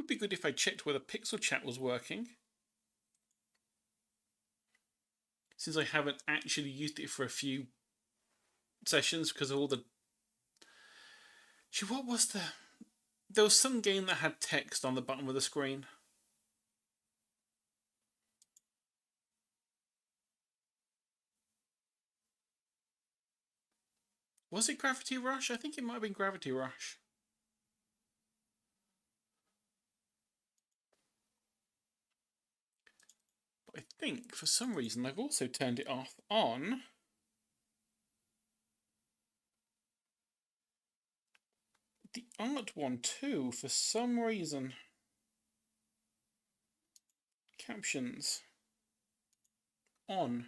would be good if I checked whether Pixel Chat was working, since I haven't actually used it for a few sessions because of all the... Gee, what was the... There was some game that had text on the bottom of the screen. Was it Gravity Rush? I think it might have been Gravity Rush. But I think, for some reason, I've also turned it off on... the art one too, for some reason. Captions. On.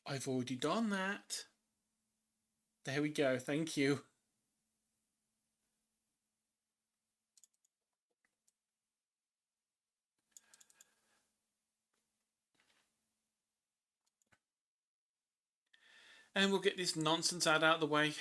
I've already done that. There we go, thank you. And we'll get this nonsense ad out of the way.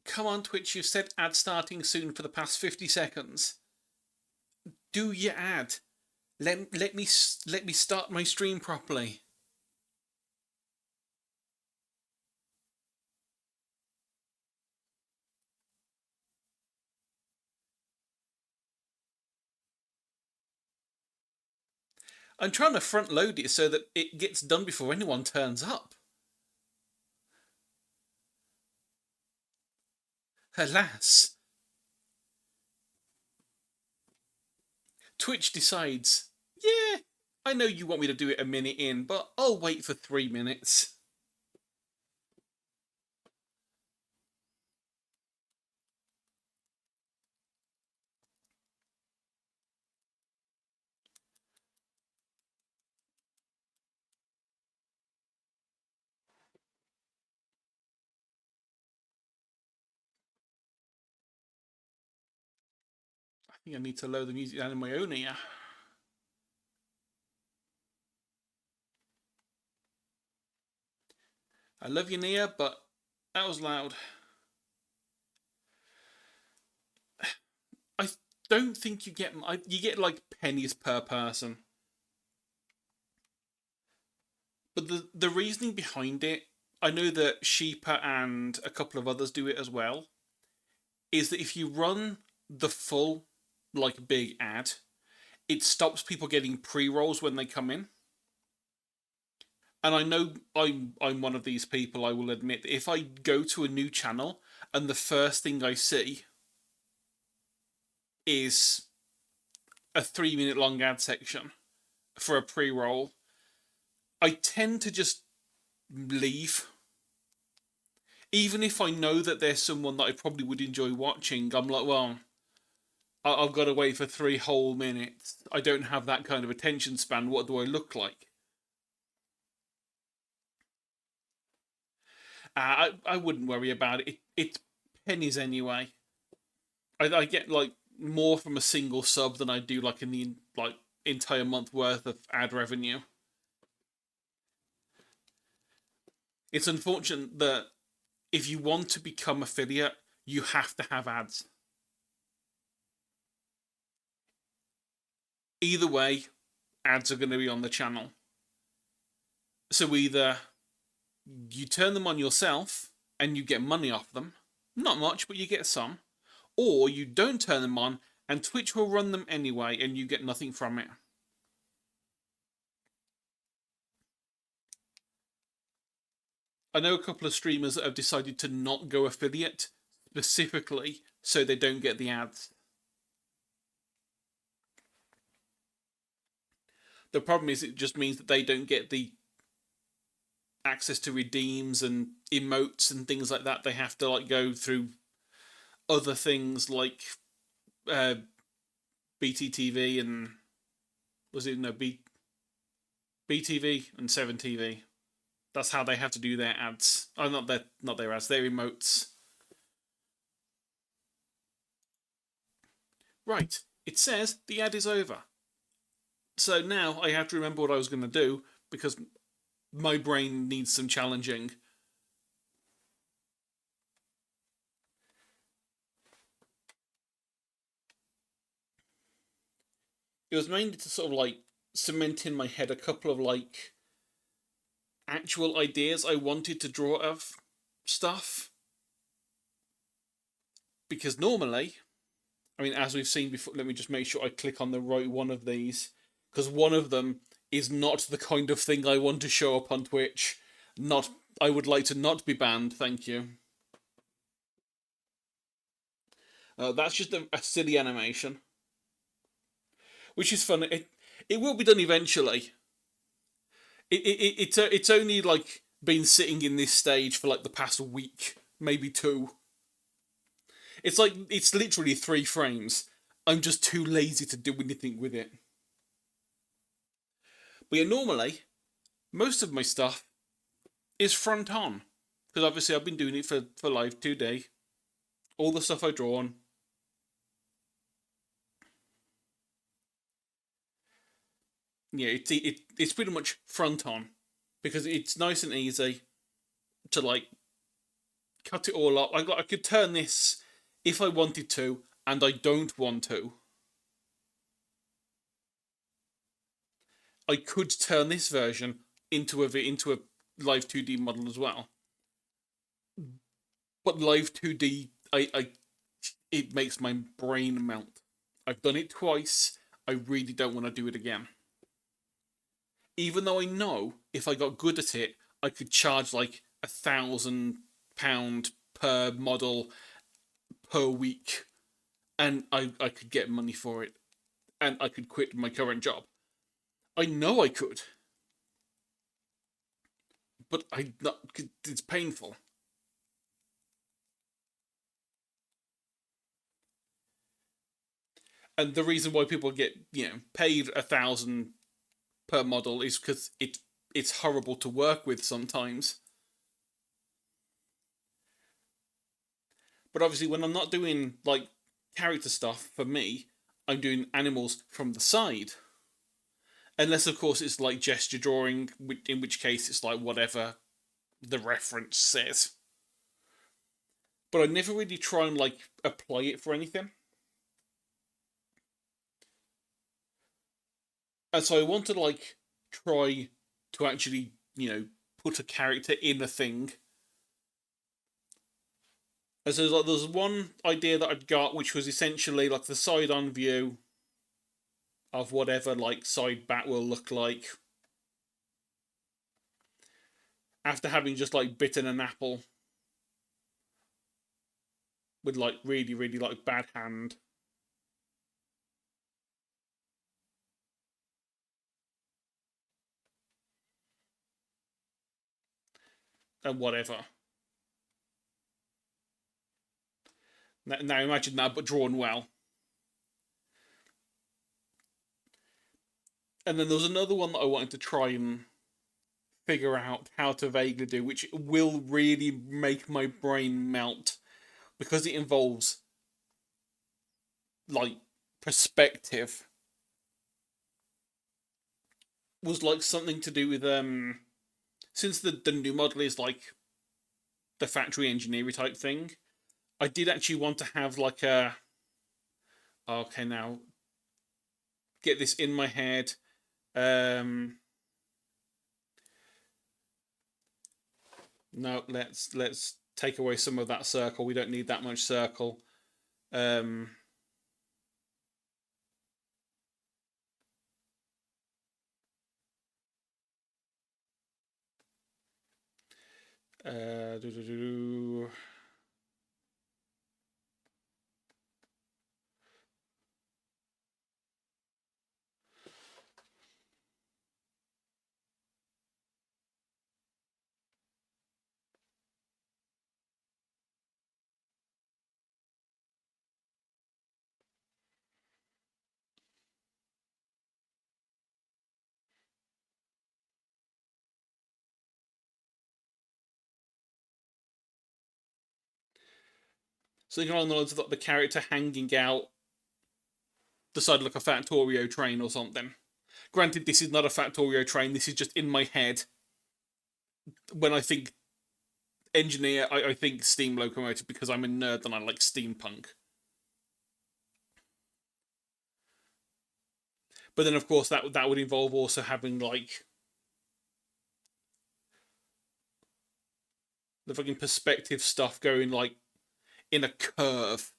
Come on, Twitch, you've said ad starting soon for the past 50 seconds. Do your ad. Let me start my stream properly. I'm trying to front load it so that it gets done before anyone turns up. Alas. Twitch decides, yeah, I know you want me to do it a minute in, but I'll wait for 3 minutes. I think I need to load the music down in my own ear. I love you, Nia, but that was loud. I don't think you get like pennies per person. But the reasoning behind it, I know that Sheepa and a couple of others do it as well, is that if you run the full, like, big ad, it stops people getting pre-rolls when they come in. And I know I'm one of these people, I will admit, that if I go to a new channel and the first thing I see is a 3-minute long ad section for a pre-roll, I tend to just leave. Even if I know that there's someone that I probably would enjoy watching, I'm like, well, I've got to wait for 3 whole minutes. I don't have that kind of attention span. What do I look like? I wouldn't worry about it. It's pennies anyway. I get like more from a single sub than I do like in the like entire month worth of ad revenue. It's unfortunate that if you want to become affiliate, you have to have ads. Either way, ads are going to be on the channel. So either you turn them on yourself and you get money off them, not much, but you get some, or you don't turn them on and Twitch will run them anyway and you get nothing from it. I know a couple of streamers that have decided to not go affiliate specifically so they don't get the ads. The problem is it just means that they don't get the access to redeems and emotes and things like that. They have to like go through other things like uh, BTTV and was it no BTV and 7TV. That's how they have to do their ads. Oh, not their ads, their emotes. Right. It says the ad is over. So now I have to remember what I was going to do because my brain needs some challenging. It was mainly to sort of like cement in my head a couple of like actual ideas I wanted to draw of stuff. Because normally, I mean, as we've seen before, let me just make sure I click on the right one of these. Because one of them is not the kind of thing I want to show up on Twitch. Not, I would like to not be banned, thank you. That's just a silly animation, which is fun. It will be done eventually. It's only like been sitting in this stage for like the past week, maybe two. It's like it's literally 3 frames. I'm just too lazy to do anything with it. But yeah, normally most of my stuff is front on because obviously I've been doing it for Live 2D. All the stuff I draw on. Yeah, it's pretty much front on because it's nice and easy to like cut it all up. I could turn this if I wanted to, and I don't want to. I could turn this version into a Live 2D model as well. But Live 2D, I it makes my brain melt. I've done it twice. I really don't want to do it again. Even though I know if I got good at it, I could charge like £1,000 per model per week, and I could get money for it, and I could quit my current job. I know I could, but I not. It's painful. And the reason why people get paid 1,000 per model is because it's horrible to work with sometimes. But obviously, when I'm not doing like character stuff for me, I'm doing animals from the side. Unless, of course, it's like gesture drawing, in which case it's like whatever the reference says. But I never really try and like apply it for anything. And so I want to like try to actually, put a character in a thing. And so like, there's one idea that I'd got, which was essentially like the side-on view of whatever like side bat will look like after having just like bitten an apple with like really really like bad hand. And whatever. Now imagine that, but drawn well. And then there was another one that I wanted to try and figure out how to vaguely do, which will really make my brain melt because it involves like perspective. Was like something to do with since the new model is like the factory engineering type thing. I did actually want to have like a okay now get this in my head. Um, no, let's take away some of that circle. We don't need that much circle. Um, uh, doo -doo -doo Something along the lines of like the character hanging out the side of like a Factorio train or something. Granted, this is not a Factorio train. This is just in my head. When I think engineer, I think steam locomotive because I'm a nerd and I like steampunk. But then, of course, that would involve also having like the fucking perspective stuff going like in a curve,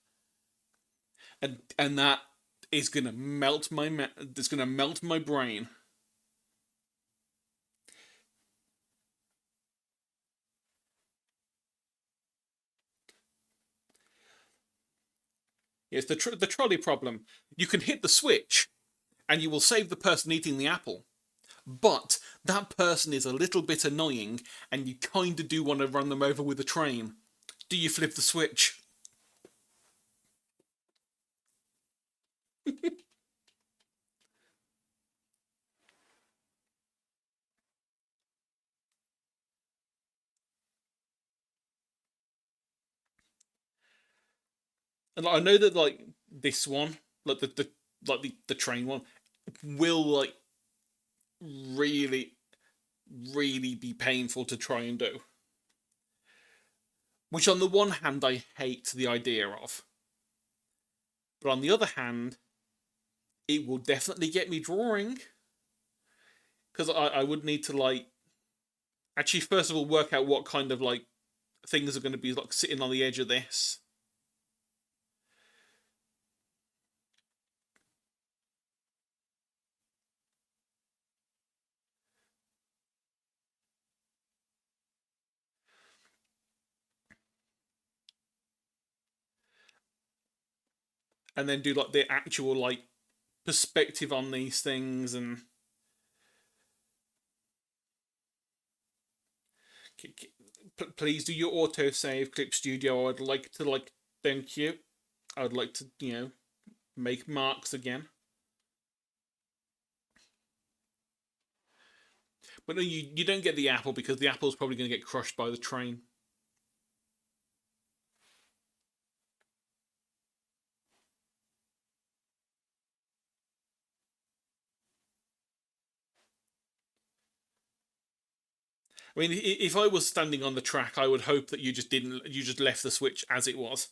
and that is gonna melt my it's gonna melt my brain. It's the trolley problem. You can hit the switch, and you will save the person eating the apple. But that person is a little bit annoying, and you kind of do want to run them over with a train. Do you flip the switch? And like, I know that like this one, like the train one, will like really really be painful to try and do. Which on the one hand I hate the idea of, but on the other hand, it will definitely get me drawing because I would need to like actually first of all work out what kind of like things are going to be like sitting on the edge of this. And then do like the actual like perspective on these things and please do your autosave Clip Studio. I'd like to like thank you. I'd like to make marks again. But no, you don't get the apple because the apple's probably going to get crushed by the train. I mean, if I was standing on the track, I would hope that you just left the switch as it was.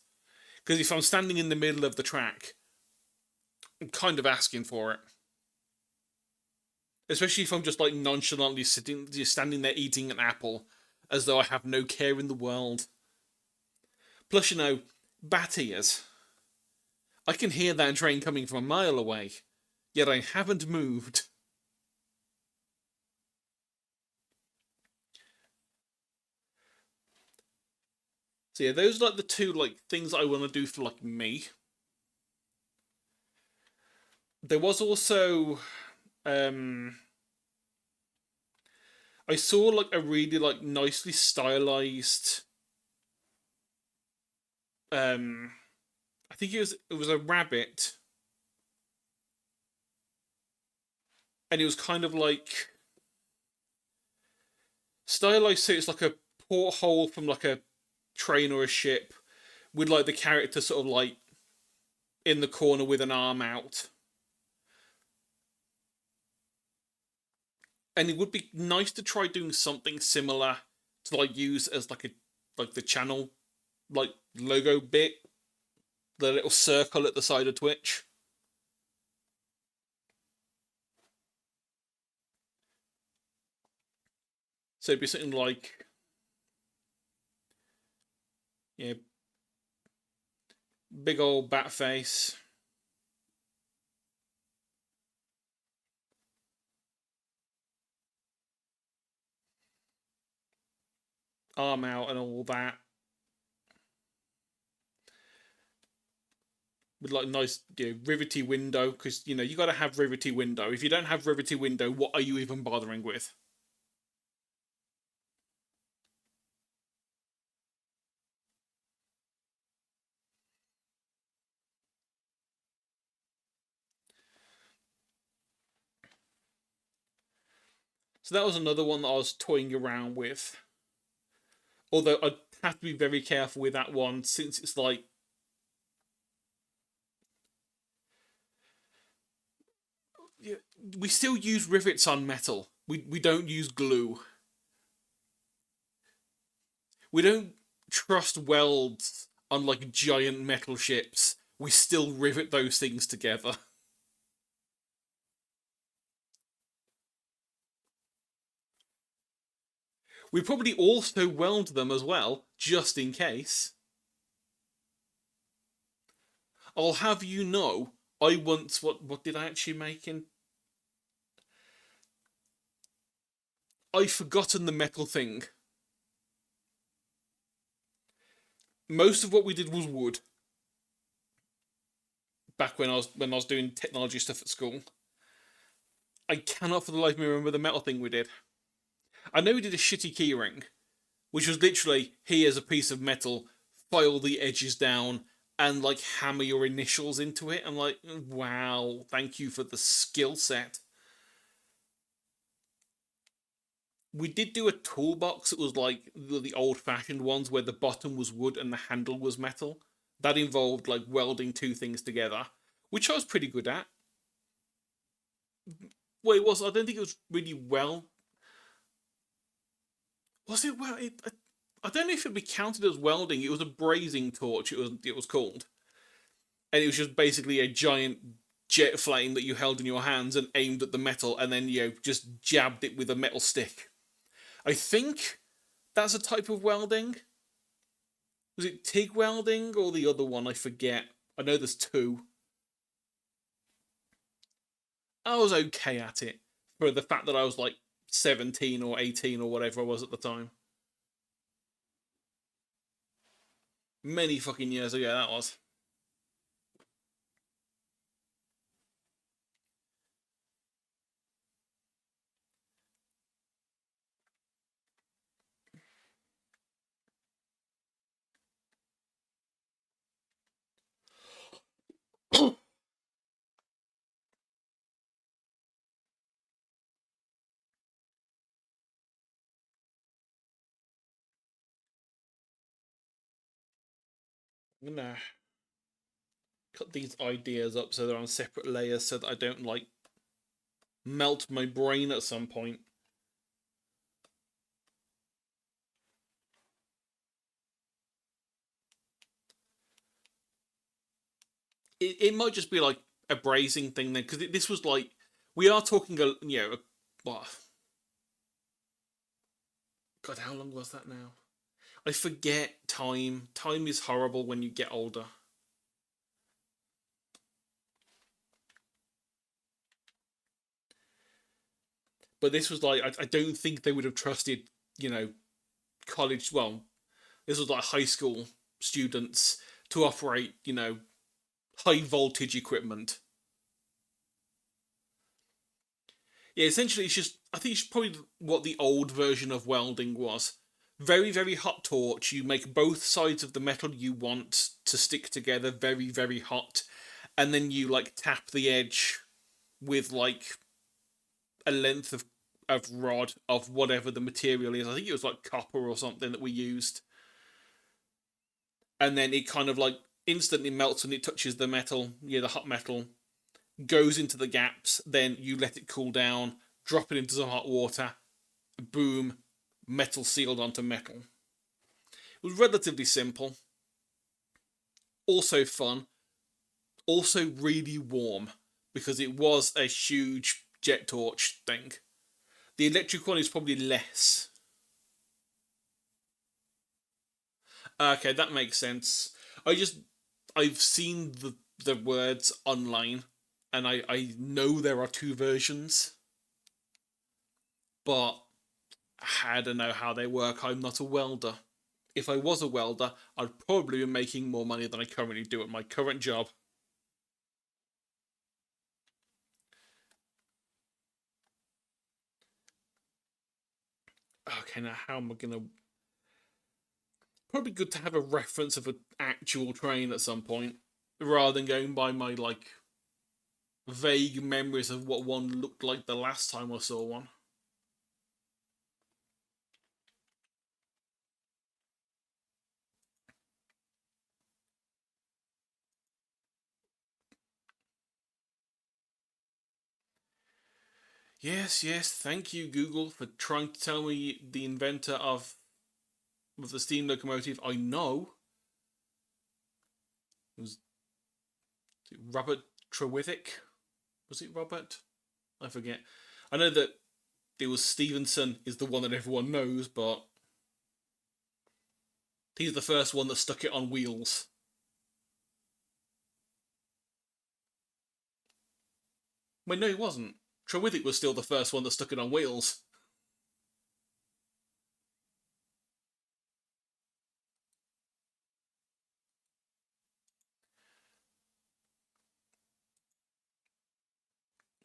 Because if I'm standing in the middle of the track, I'm kind of asking for it. Especially if I'm just like nonchalantly standing there eating an apple, as though I have no care in the world. Plus, bat ears. I can hear that train coming from a mile away, yet I haven't moved. So yeah, those are like the two like things I want to do for like me. There was also um I saw like a really like nicely stylized um I think it was a rabbit, and it was kind of like stylized so it's like a porthole from like a train or a ship with like the character sort of like in the corner with an arm out. And it would be nice to try doing something similar to like use as like a like the channel like logo bit, the little circle at the side of Twitch. So it'd be something like yeah, big old bat face. Arm out and all that. With like nice rivety window, because you got to have rivety window. If you don't have rivety window, what are you even bothering with? So that was another one that I was toying around with. Although I'd have to be very careful with that one since it's like we still use rivets on metal. We don't use glue. We don't trust welds on like giant metal ships. We still rivet those things together. We probably also weld them as well, just in case. I'll have you know, I once what did I actually make in? I've forgotten the metal thing. Most of what we did was wood. Back when I was doing technology stuff at school, I cannot for the life of me remember the metal thing we did. I know we did a shitty keyring, which was literally here's a piece of metal, file the edges down, and like hammer your initials into it. I'm like, wow, thank you for the skill set. We did do a toolbox that was like the old fashioned ones where the bottom was wood and the handle was metal. That involved like welding two things together, which I was pretty good at. Well, it was. I don't think it was really well. Was it well? I don't know if it'd be counted as welding. It was a brazing torch. It was called, and it was just basically a giant jet flame that you held in your hands and aimed at the metal, and then just jabbed it with a metal stick. I think that's a type of welding. Was it TIG welding or the other one? I forget. I know there's two. I was okay at it for the fact that I was like 17 or 18 or whatever I was at the time. Many fucking years ago, that was. I'm gonna cut these ideas up so they're on separate layers so that I don't like melt my brain at some point. It might just be like a brazing thing then, because this was like we are talking what? God, how long was that now? I forget time. Time is horrible when you get older. But this was like I don't think they would have trusted you know college. Well, this was like high school students to operate high voltage equipment. Yeah, essentially, it's just I think it's probably what the old version of welding was. Very, very hot torch. You make both sides of the metal you want to stick together very, very hot, and then you like tap the edge with like a length of rod of whatever the material is. I think it was like copper or something that we used, and then it kind of like instantly melts when it touches the metal. Yeah, the hot metal goes into the gaps. Then you let it cool down, drop it into some hot water, boom, metal sealed onto metal. It was relatively simple, also fun, also really warm because it was a huge jet torch thing. The electric one is probably less. Okay, that makes sense. I've seen the words online, and I know there are two versions, but I don't know how they work. I'm not a welder. If I was a welder, I'd probably be making more money than I currently do at my current job. Okay, now how am I gonna? Probably good to have a reference of an actual train at some point, rather than going by my like vague memories of what one looked like the last time I saw one. Yes, yes. Thank you, Google, for trying to tell me the inventor of the steam locomotive. I know it was Robert Trewithick. Was it Robert? I forget. I know that it was Stevenson is the one that everyone knows, but he's the first one that stuck it on wheels. Wait, no, he wasn't. Trewithick was still the first one that stuck it on wheels.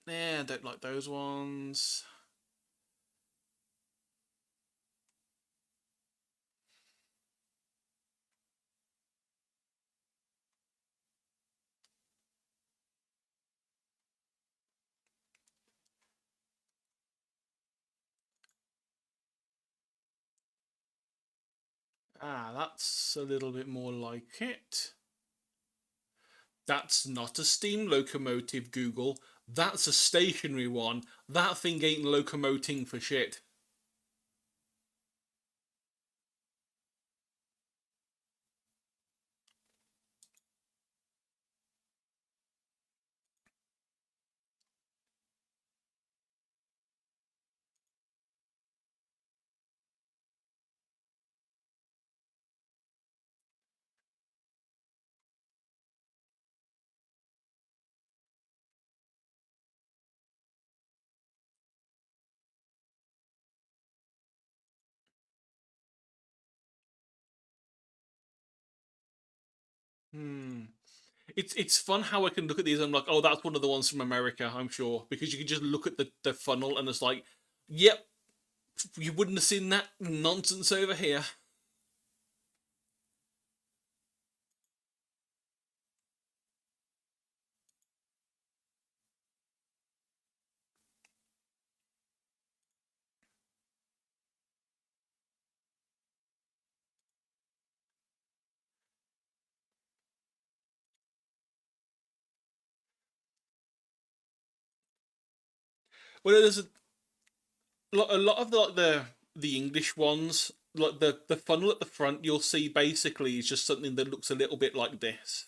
Yeah, I don't like those ones. Ah, that's a little bit more like it. That's not a steam locomotive, Google. That's a stationary one. That thing ain't locomoting for shit. Hmm. It's fun how I can look at these and I'm like, oh, that's one of the ones from America, I'm sure. Because you can just look at the funnel and it's like, yep, you wouldn't have seen that nonsense over here. Well, there's a lot of the English ones, like the funnel at the front, you'll see basically is just something that looks a little bit like this.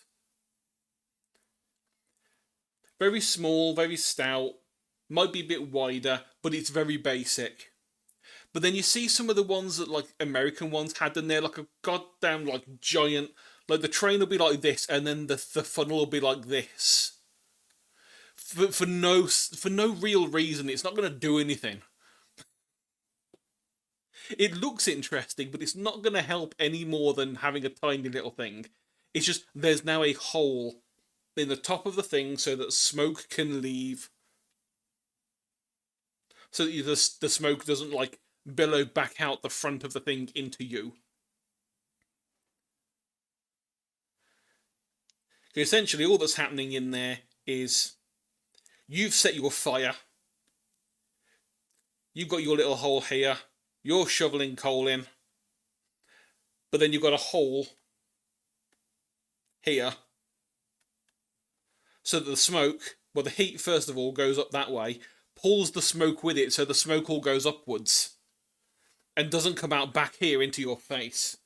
Very small, very stout, might be a bit wider, but it's very basic. But then you see some of the ones that like American ones had, and they're like a goddamn like giant. Like the train will be like this, and then the funnel will be like this. For no real reason, it's not going to do anything. It looks interesting, but it's not going to help any more than having a tiny little thing. It's just there's now a hole in the top of the thing so that smoke can leave, so that the smoke doesn't like billow back out the front of the thing into you. Essentially, all that's happening in there is you've set your fire, you've got your little hole here, you're shoveling coal in, but then you've got a hole here so that the smoke, well, the heat first of all goes up that way, pulls the smoke with it so the smoke all goes upwards and doesn't come out back here into your face.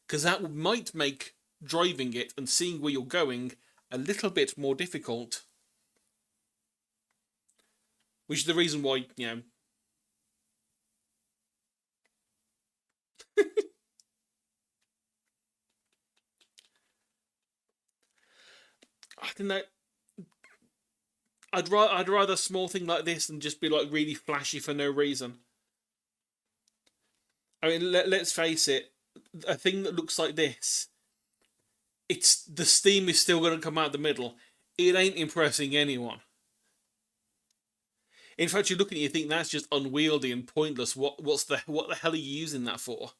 Because that might make driving it and seeing where you're going a little bit more difficult. Which is the reason why, I don't know. I'd rather a small thing like this than just be like really flashy for no reason. I mean, let's face it, a thing that looks like this, it's the steam is still going to come out the middle. It ain't impressing anyone. In fact, you look at it, you think that's just unwieldy and pointless. What the hell are you using that for?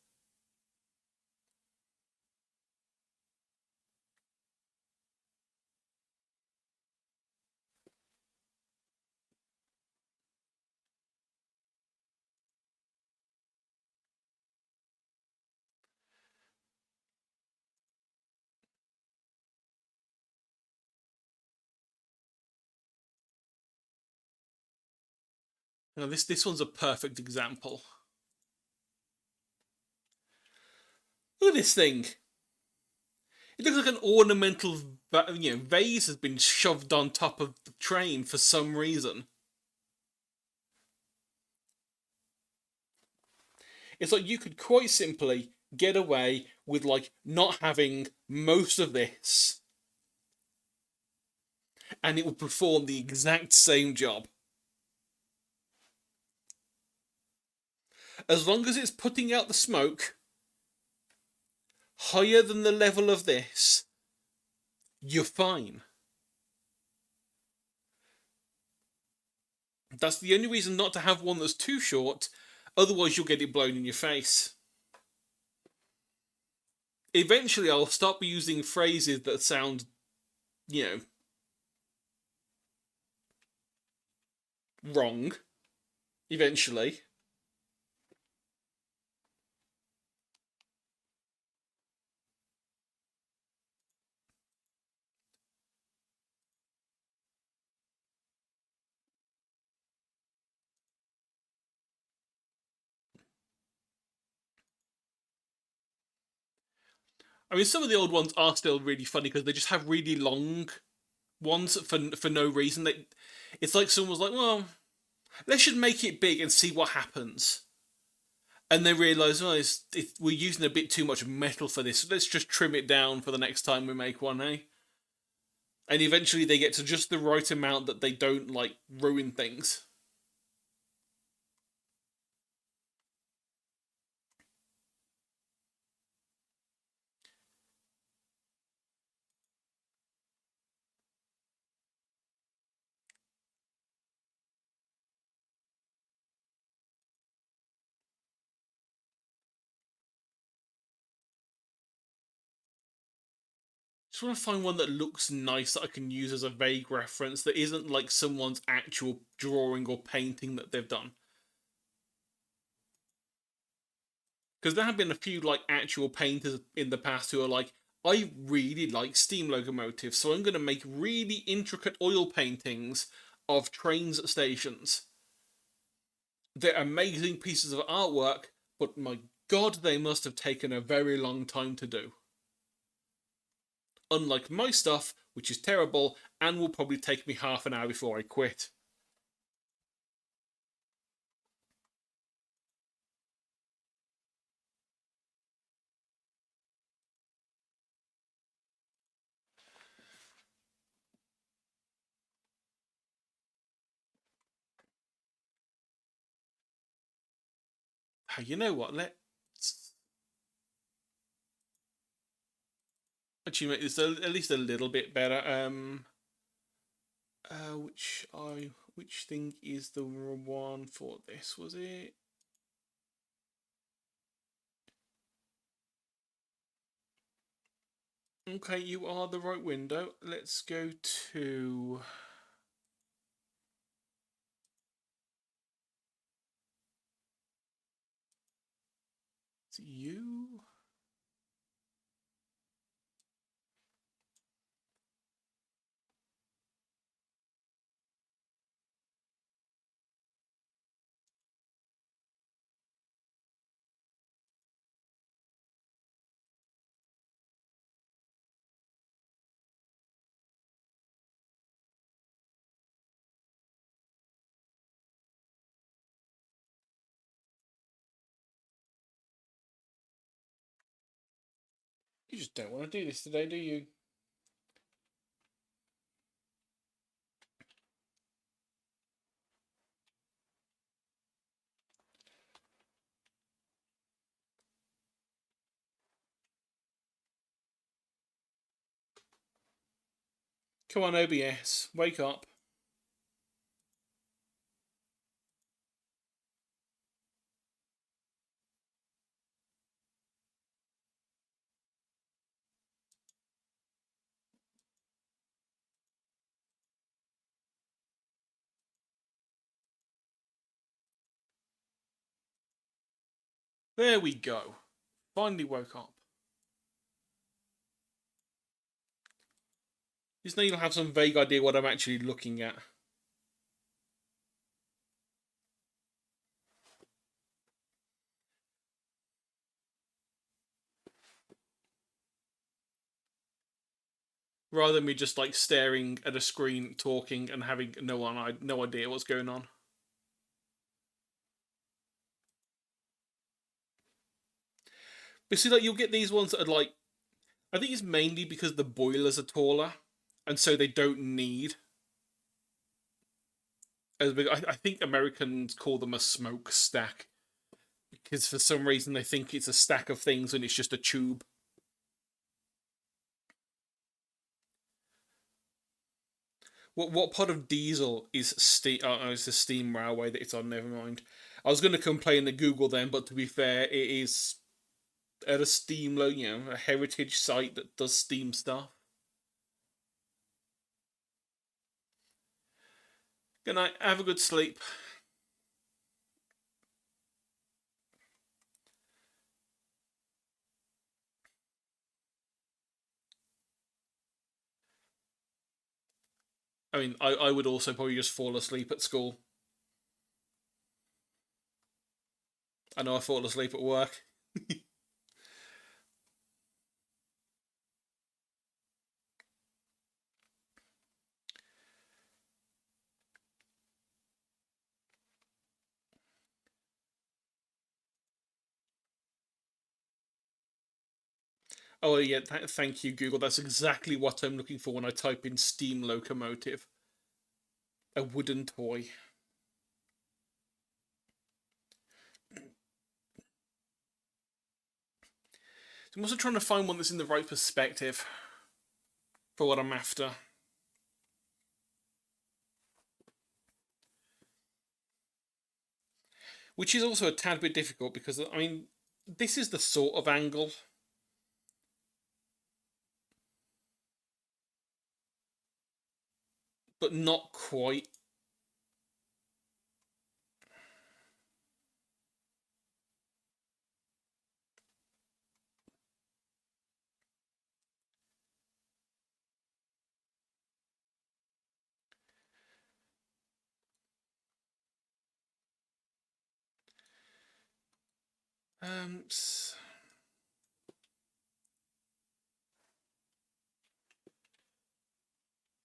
Now this one's a perfect example. Look at this thing. It looks like an ornamental, vase has been shoved on top of the train for some reason. It's like you could quite simply get away with like not having most of this, and it will perform the exact same job. As long as it's putting out the smoke higher than the level of this, you're fine. That's the only reason not to have one that's too short, otherwise you'll get it blown in your face. Eventually I'll stop using phrases that sound, wrong. Eventually. I mean, some of the old ones are still really funny because they just have really long ones for no reason. It's like someone's like, well, let's just make it big and see what happens. And they realise, oh, we're using a bit too much metal for this. So let's just trim it down for the next time we make one, eh? And eventually they get to just the right amount that they don't like ruin things. Just want to find one that looks nice that I can use as a vague reference that isn't like someone's actual drawing or painting that they've done. Because there have been a few like actual painters in the past who are like, I really like steam locomotives, so I'm going to make really intricate oil paintings of trains at stations. They're amazing pieces of artwork, but my god, they must have taken a very long time to do. Unlike my stuff, which is terrible and will probably take me half an hour before I quit. You know what? Let's actually make this at least a little bit better. Which thing is the one for this? Was it? Okay, you are the right window. Let's go to. It's you. You just don't want to do this today, do you? Come on, OBS, wake up. There we go. Finally woke up. Just now you'll have some vague idea what I'm actually looking at. rather than me just like staring at a screen, talking, and having no idea what's going on. But see, like you'll get these ones that are like, I think it's mainly because the boilers are taller, and so they don't need as big. I think Americans call them a smokestack because for some reason they think it's a stack of things when it's just a tube. What part of diesel is steam? Oh, it's the steam railway that it's on. Never mind. I was going to complain to Google then, but to be fair, it is at a steam, a heritage site that does steam stuff. Good night. Have a good sleep. I mean, I would also probably just fall asleep at school. I know I fall asleep at work. Oh yeah, thank you, Google. That's exactly what I'm looking for when I type in steam locomotive. A wooden toy. So I'm also trying to find one that's in the right perspective for what I'm after. Which is also a tad bit difficult because, I mean, this is the sort of angle. But not quite. Um,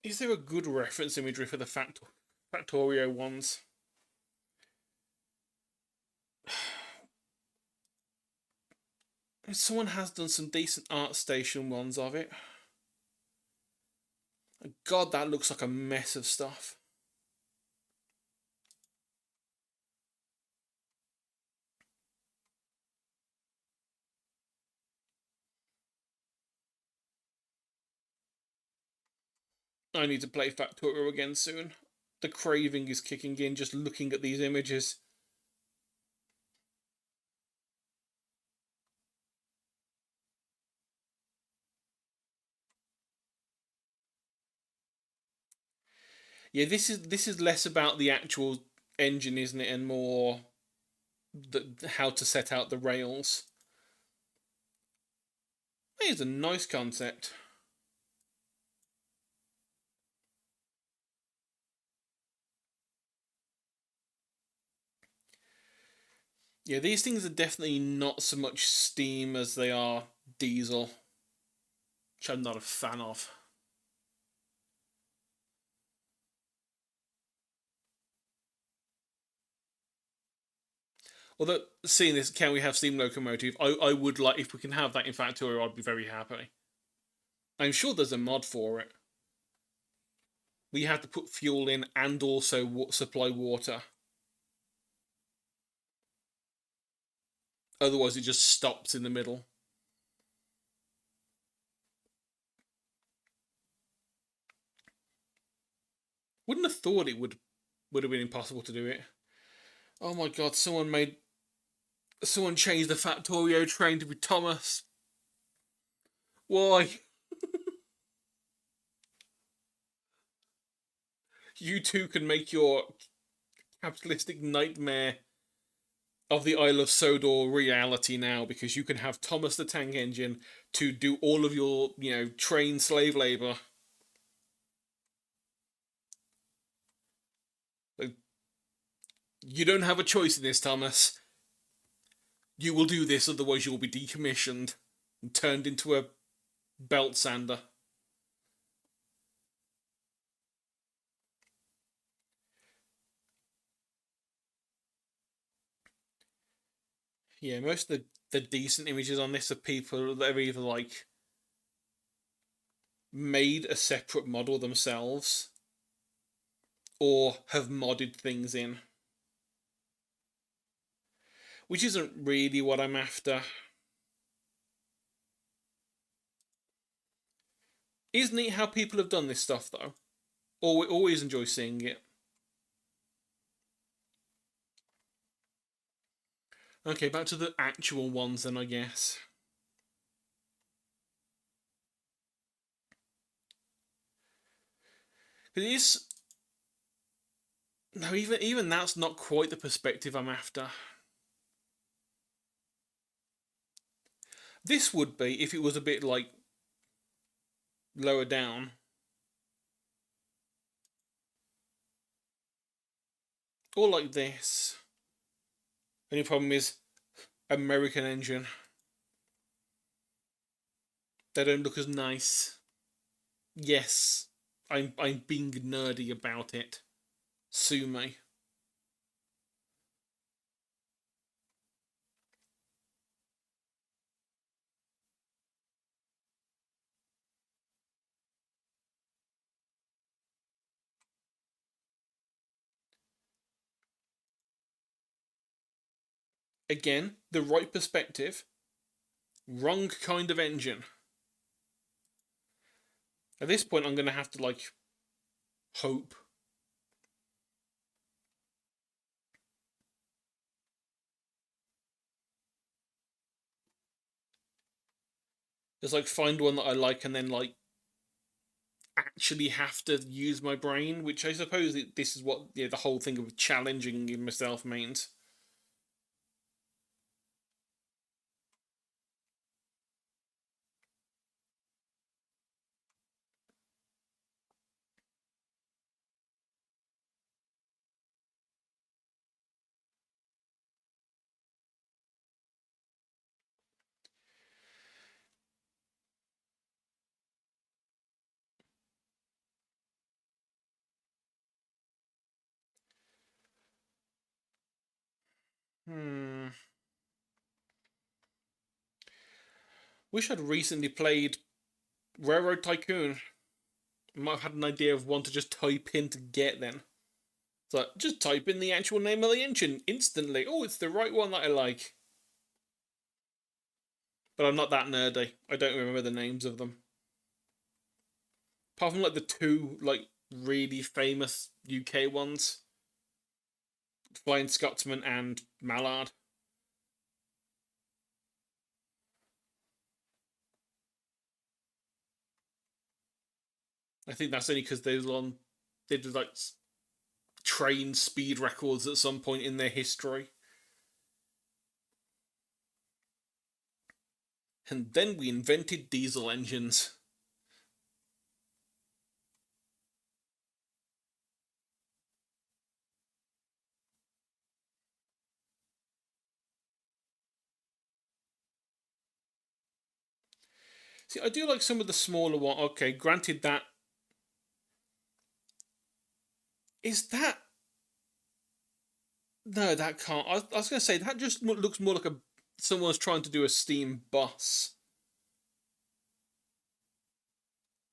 is there a good reference imagery for the Factorio ones? Someone has done some decent ArtStation ones of it. God, that looks like a mess of stuff. I need to play Factorio again soon. The craving is kicking in just looking at these images. Yeah, this is less about the actual engine, isn't it, and more how to set out the rails. It's a nice concept. Yeah, these things are definitely not so much steam as they are diesel, which I'm not a fan of. Although, seeing this, can we have steam locomotive? I would like, if we can have that in Factorio, I'd be very happy. I'm sure there's a mod for it. We have to put fuel in and also supply water. Otherwise, it just stops in the middle. Wouldn't have thought it would have been impossible to do it. Oh my god! Someone changed the Factorio train to be Thomas. Why? You two can make your capitalistic nightmare of the Isle of Sodor reality now because you can have Thomas the Tank Engine to do all of your, train slave labor. Like, you don't have a choice in this, Thomas. You will do this, otherwise you will be decommissioned and turned into a belt sander. Yeah, most of the decent images on this are people that have either like made a separate model themselves or have modded things in, which isn't really what I'm after. Isn't it how people have done this stuff though? Always enjoy seeing it. Okay, back to the actual ones then, I guess. It is no, even that's not quite the perspective I'm after. This would be if it was a bit like lower down. Or like this. Only problem is American engine. They don't look as nice. Yes, I'm being nerdy about it. Sue me. Again, the right perspective, wrong kind of engine. At this point, I'm gonna have to like hope. Just like find one that I like and then like actually have to use my brain, which I suppose this is what the whole thing of challenging myself means. Hmm. Wish I'd recently played Railroad Tycoon. Might have had an idea of one to just type in to get then. So just type in the actual name of the engine instantly. Oh, it's the right one that I like. But I'm not that nerdy. I don't remember the names of them. Apart from like the two like really famous UK ones, Flying Scotsman and Mallard. I think that's only because they did like train speed records at some point in their history. And then we invented diesel engines. See, I do like some of the smaller one. Okay, granted that is that no, that can't. I was gonna say that just looks more like a someone's trying to do a steam bus.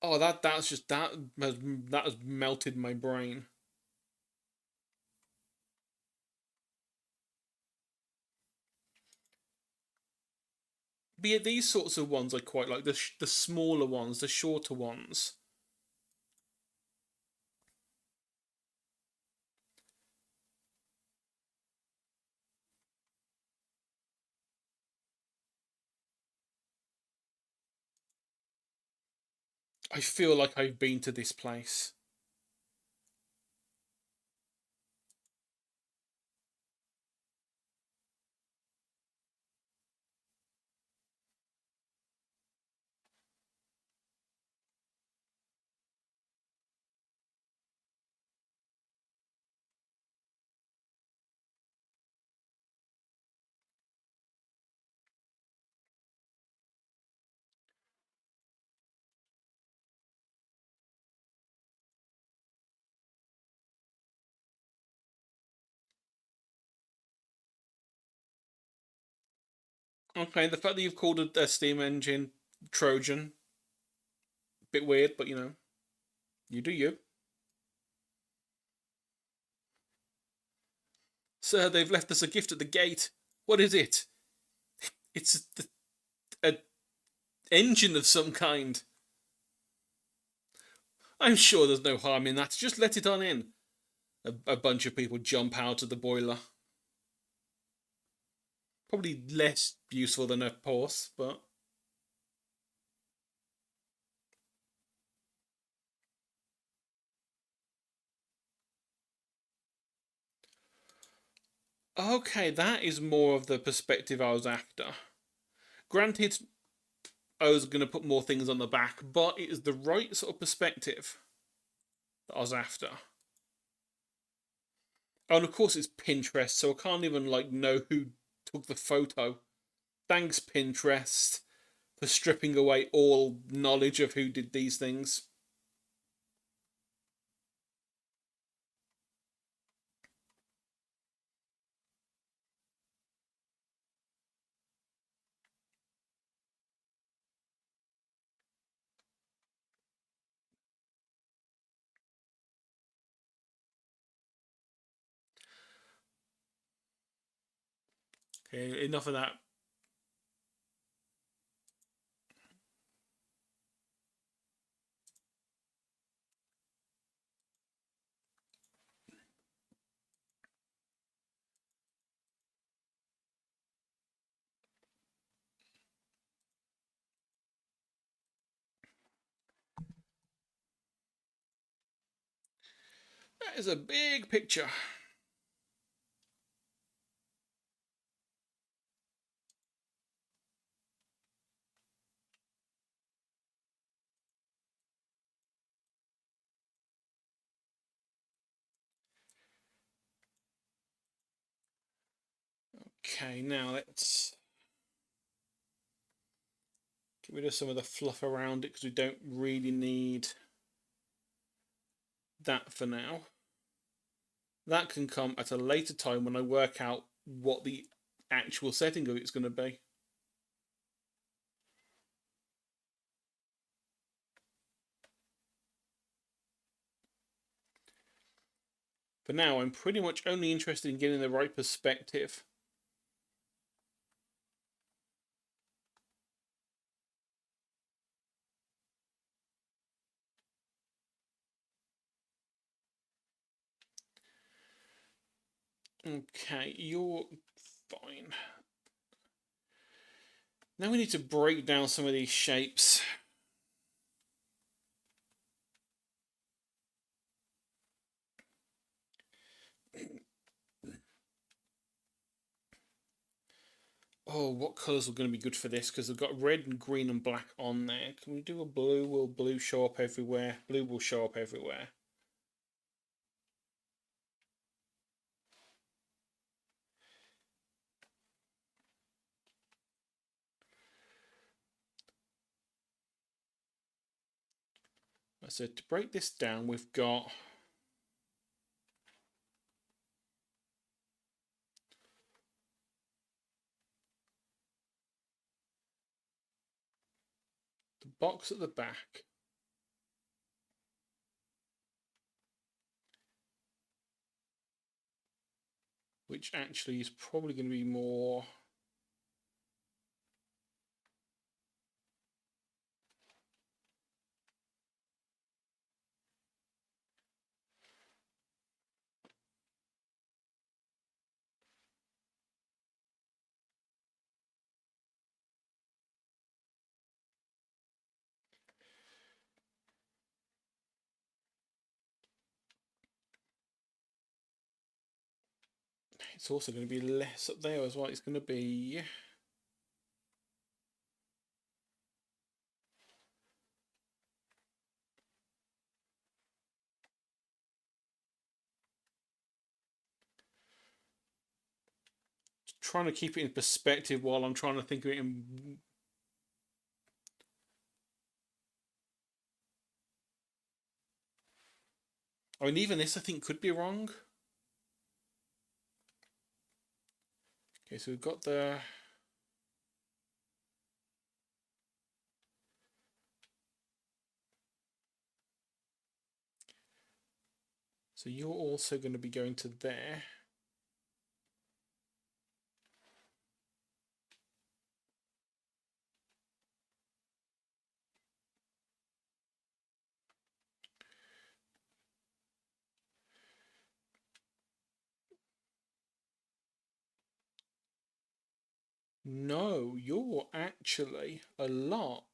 Oh, that's just that has melted my brain. But yeah, these sorts of ones I quite like the smaller ones, the shorter ones. I feel like I've been to this place. Okay, the fact that you've called a steam engine Trojan, bit weird, but you do you. Sir, they've left us a gift at the gate. What is it? It's a engine of some kind. I'm sure there's no harm in that. Just let it on in. A bunch of people jump out of the boiler. Probably less useful than a horse, but. Okay, that is more of the perspective I was after. Granted, I was going to put more things on the back, but it is the right sort of perspective that I was after. Oh, and of course it's Pinterest, so I can't even know who took the photo. Thanks, Pinterest, for stripping away all knowledge of who did these things. Okay, enough of that. That is a big picture. Okay, now let's get rid of some of the fluff around it because we don't really need that for now. That can come at a later time when I work out what the actual setting of it's going to be. For now, I'm pretty much only interested in getting the right perspective. Okay, you're fine. Now we need to break down some of these shapes. Oh, what colours are going to be good for this? Because we've got red and green and black on there. Can we do a blue? Will blue show up everywhere? Blue will show up everywhere. So to break this down, we've got the box at the back. Which actually is probably going to be more. It's also going to be less up there as well. It's going to be. Trying to keep it in perspective while I'm trying to think of it in. I mean, even this I think could be wrong. Okay, so we've got the So you're also going to be going to there. No, you're actually a lot.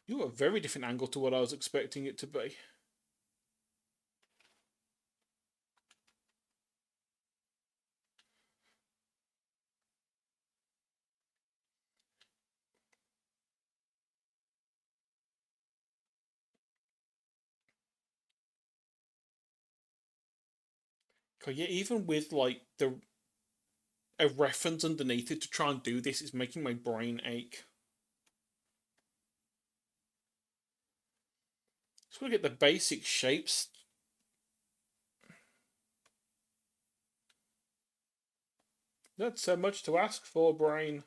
You're a very different angle to what I was expecting it to be. Cause yeah, even with like the a reference underneath it to try and do this is making my brain ache. Just want to get the basic shapes. That's so much to ask for, brain.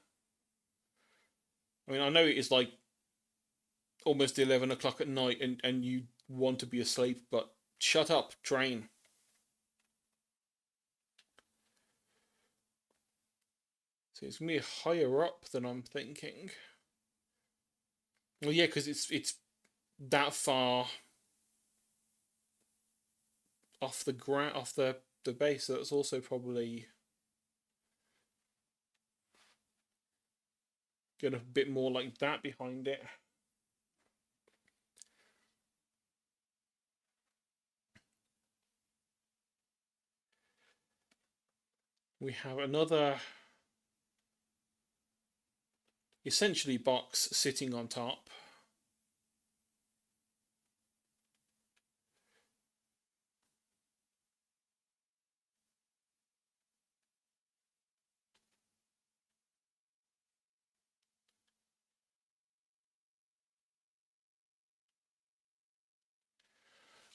I mean, I know it is like almost 11 o'clock at night and you want to be asleep, but shut up, train. So it's going to be higher up than I'm thinking. Well, yeah, because it's that far off the ground, off the base. So that's also probably get a bit more like that behind it. We have another essentially box sitting on top.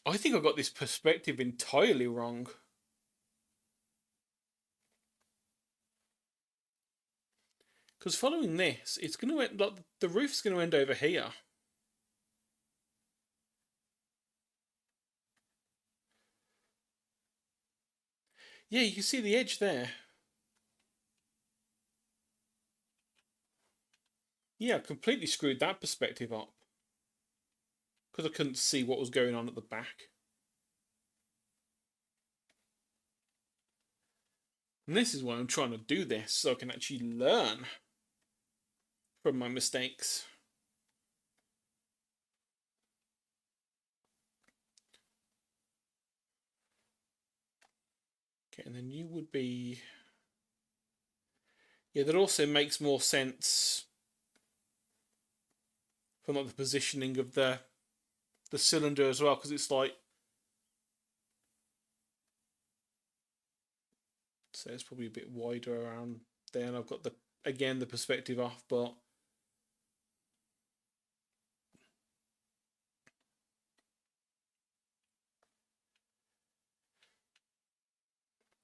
I think I got this perspective entirely wrong. Because following this, it's going to end like the roof's going to end over here. Yeah, you can see the edge there. Yeah, I completely screwed that perspective up. Because I couldn't see what was going on at the back. And this is why I'm trying to do this, so I can actually learn from my mistakes. Okay, and then you would be... Yeah, that also makes more sense from like the positioning of the cylinder as well, because it's like... So it's probably a bit wider around there, and I've got the again the perspective off, but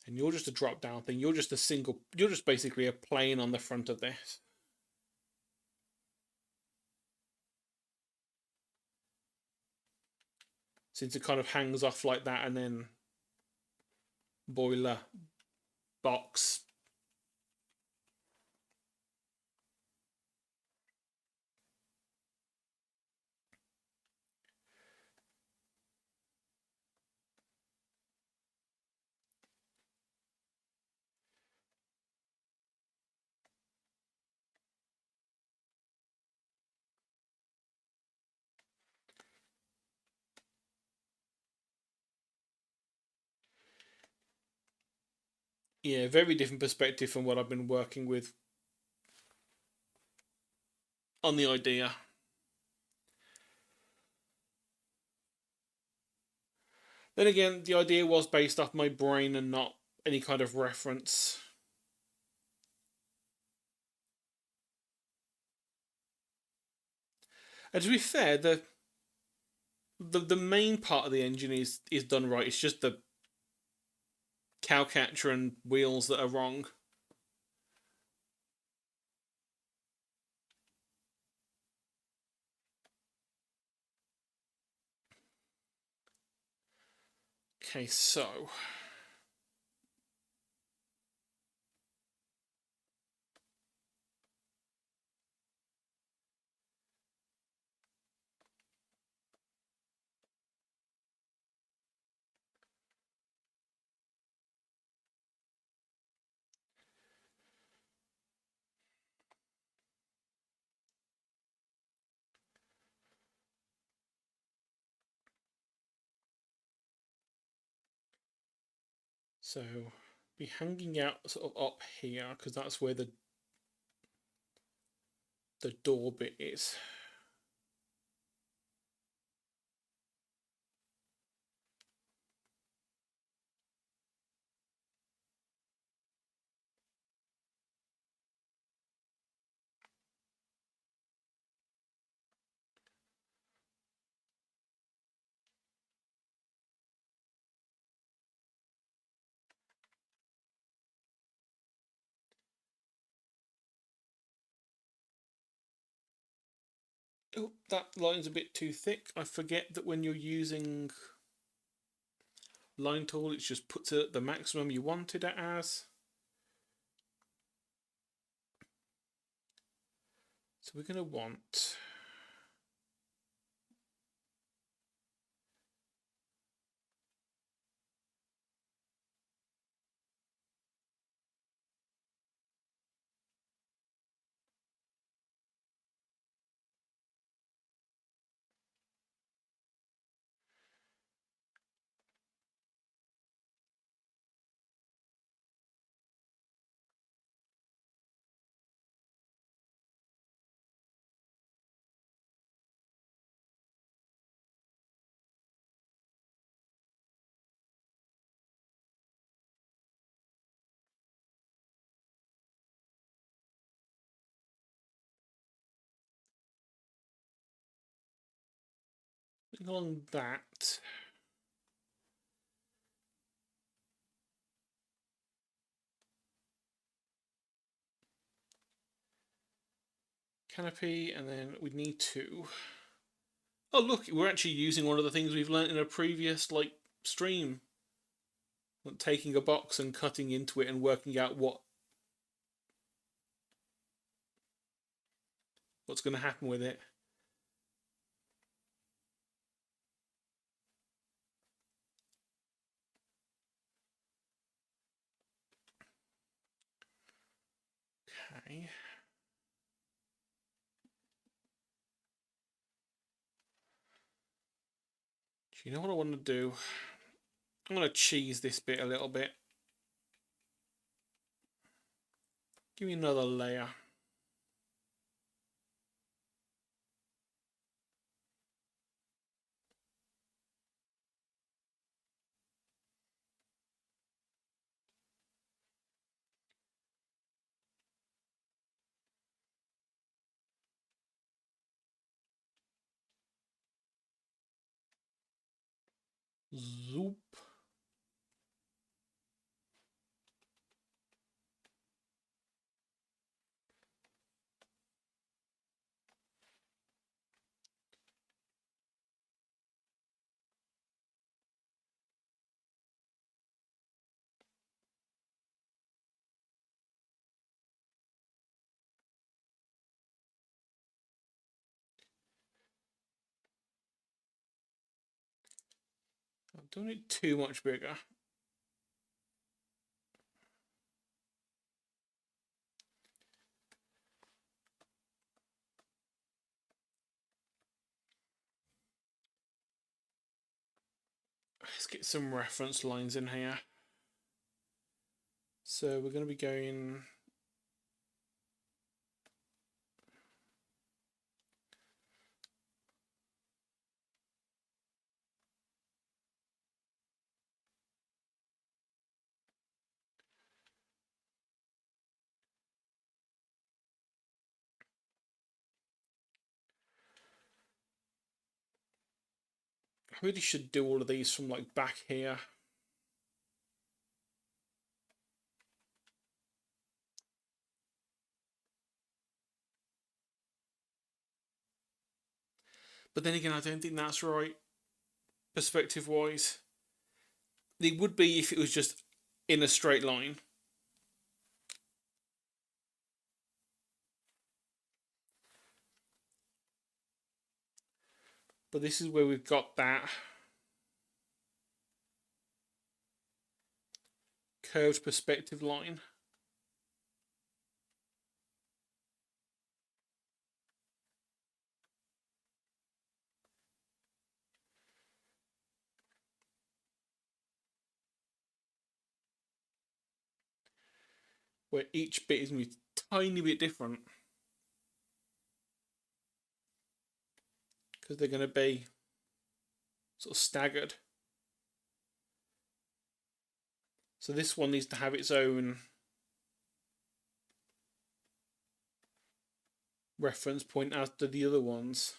and you're just a drop down thing. You're just a single. You're just basically a plane on the front of this. Since it kind of hangs off like that, and then boiler box. Yeah, very different perspective from what I've been working with on the idea. Then again, the idea was based off my brain and not any kind of reference. And to be fair, the main part of the engine is done right. It's just the cowcatcher and wheels that are wrong. Okay, so be hanging out sort of up here because that's where the door bit is. Oh, that line's a bit too thick. I forget that when you're using line tool, it just puts it at the maximum you wanted it as. So we're going to want along that. Canopy, and then we need to. Oh look, we're actually using one of the things we've learnt in a previous stream, like taking a box and cutting into it and working out what's going to happen with it. Okay. Do you know what I want to do? I'm going to cheese this bit a little bit. Give me another layer. Zoop. I don't need too much bigger. Let's get some reference lines in here. So we're going to be going I really should do all of these from back here. But then again, I don't think that's right, perspective-wise. It would be if it was just in a straight line. But this is where we've got that curved perspective line. Where each bit is going to be a tiny bit different. Because they're going to be sort of staggered. So this one needs to have its own reference point as to the other ones.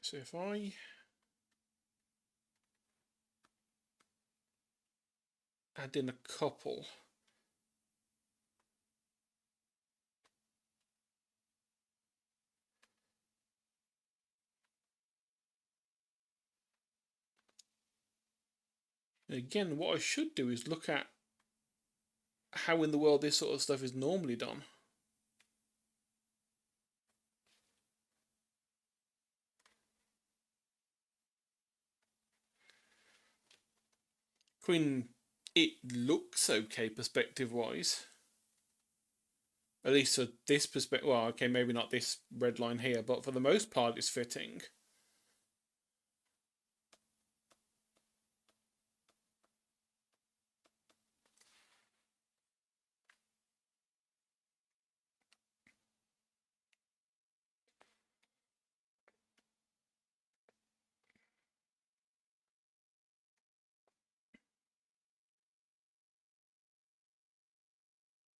So if I add in a couple, again, what I should do is look at how in the world this sort of stuff is normally done. Queen, it looks okay perspective wise. At least for this perspective. Well, okay, maybe not this red line here, but for the most part, it's fitting.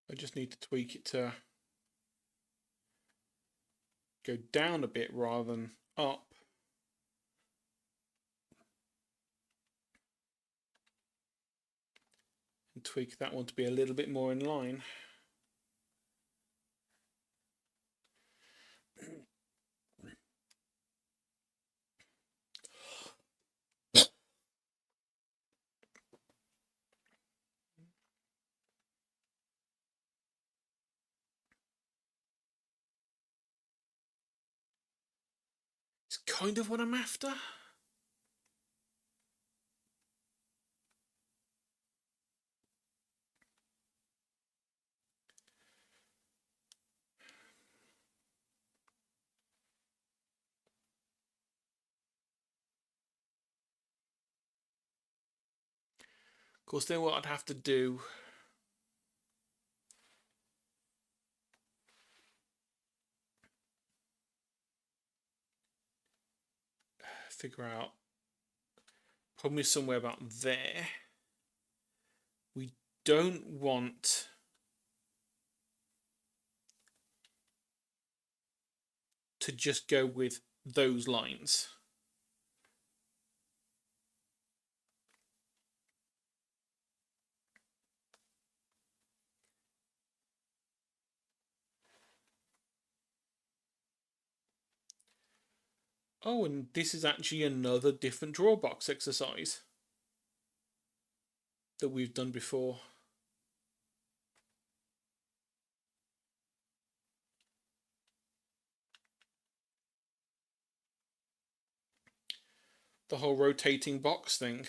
I just need to tweak it to go down a bit rather than up. And tweak that one to be a little bit more in line. It's kind of what I'm after. Of course, then what I'd have to do figure out probably somewhere about there. We don't want to just go with those lines. Oh, and this is actually another different draw box exercise that we've done before. The whole rotating box thing.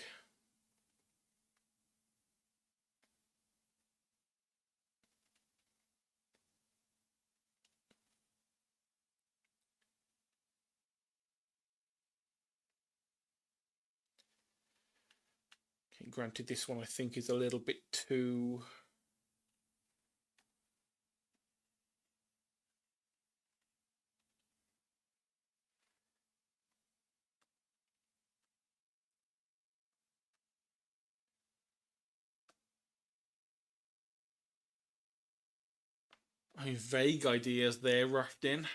Okay, granted, this one I think is a little bit too... I mean, vague ideas there roughed in.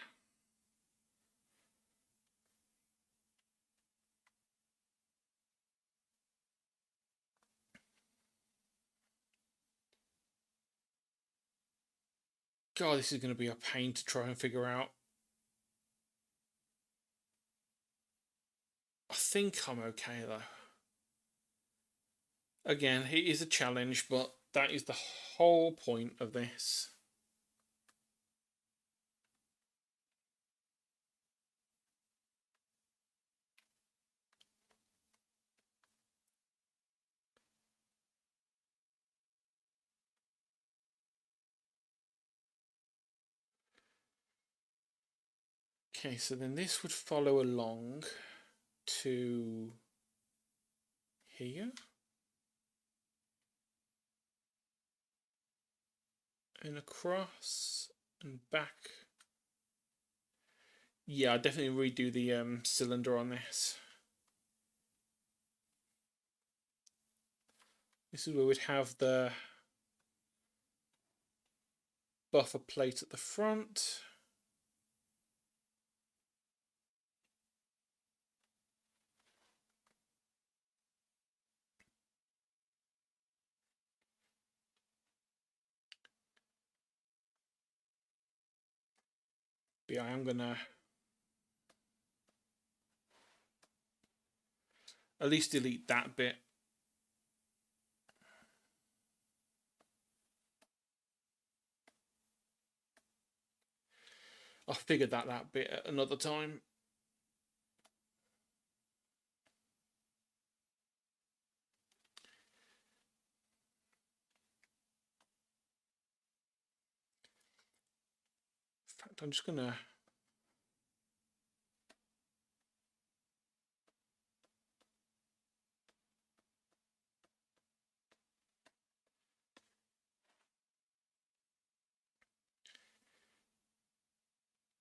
God, this is going to be a pain to try and figure out. I think I'm okay though. Again, it is a challenge, but that is the whole point of this. Okay, so then this would follow along to here. And across and back. Yeah, I'll definitely redo the cylinder on this. This is where we'd have the buffer plate at the front. But yeah, I am gonna at least delete that bit. I'll figure that bit at another time. In fact, I'm just gonna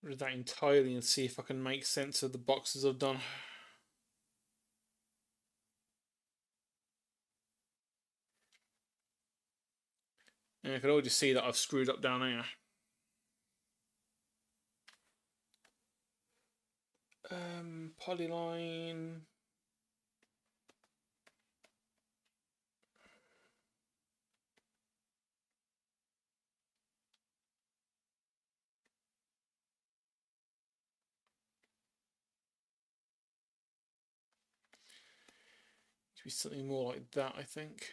rid of that entirely and see if I can make sense of the boxes I've done. And I can already see that I've screwed up down here. Polyline. To be something more like that, I think.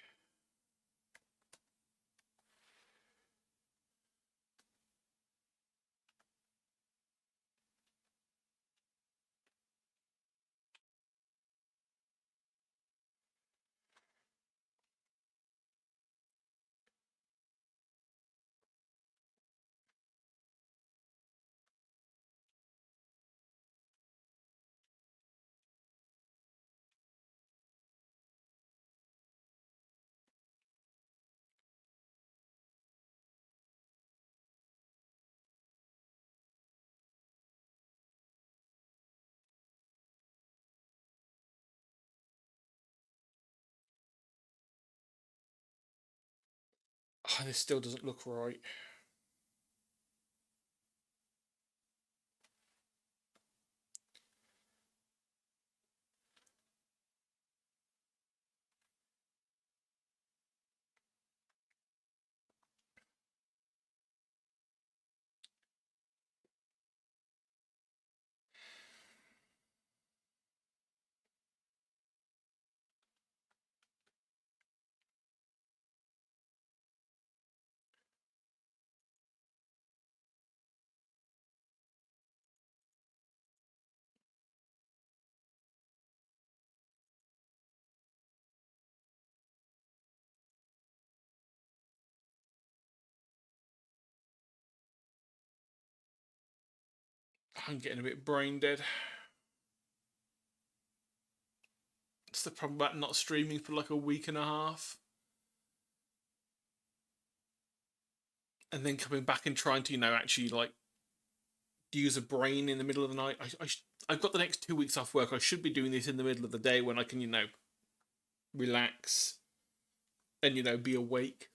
Oh, this still doesn't look right. I'm getting a bit brain dead. It's the problem about not streaming for like a week and a half. And then coming back and trying to, actually like use a brain in the middle of the night. I've got the next 2 weeks off work. I should be doing this in the middle of the day when I can, relax and, be awake.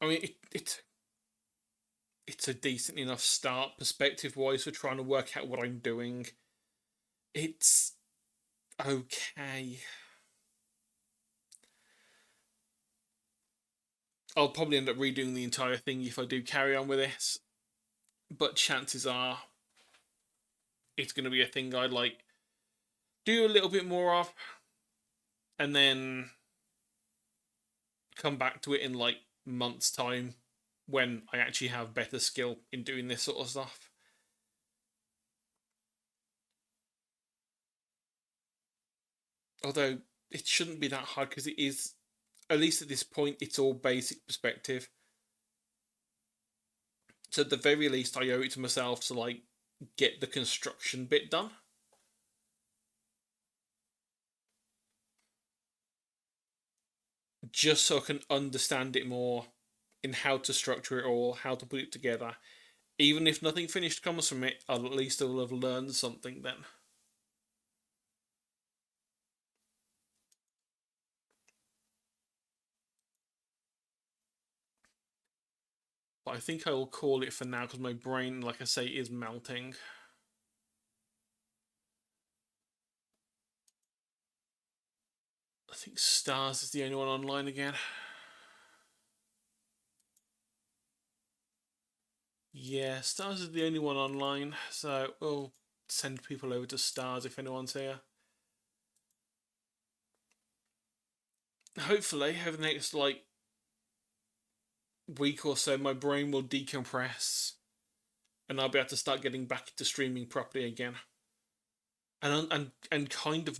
I mean, it's a decent enough start perspective wise for trying to work out what I'm doing. It's okay. I'll probably end up redoing the entire thing if I do carry on with this, but chances are it's going to be a thing I like do a little bit more of, and then come back to it in like months' time when I actually have better skill in doing this sort of stuff. Although it shouldn't be that hard because it is, at least at this point, it's all basic perspective. So at the very least, I owe it to myself to like get the construction bit done. Just so I can understand it more in how to structure it all, how to put it together. Even if nothing finished comes from it, I'll at least will have learned something then. But I think I will call it for now because my brain, like I say, is melting. I think Stars is the only one online again. Yeah, Stars is the only one online, so we'll send people over to Stars if anyone's here. Hopefully, over the next like week or so, my brain will decompress, and I'll be able to start getting back into streaming properly again, and kind of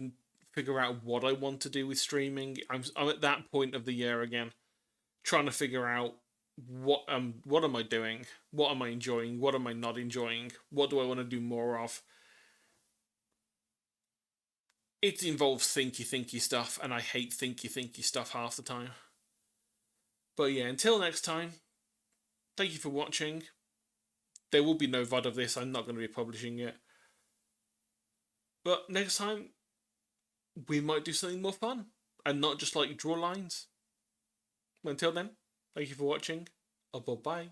figure out what I want to do with streaming. I'm at that point of the year again, trying to figure out what am I doing, what am I enjoying, what am I not enjoying, what do I want to do more of. It involves thinky stuff, and I hate thinky stuff half the time. But yeah, until next time, thank you for watching. There will be no VOD of this, I'm not going to be publishing it. But next time, we might do something more fun, and not just like draw lines. Until then, thank you for watching. Bye bye.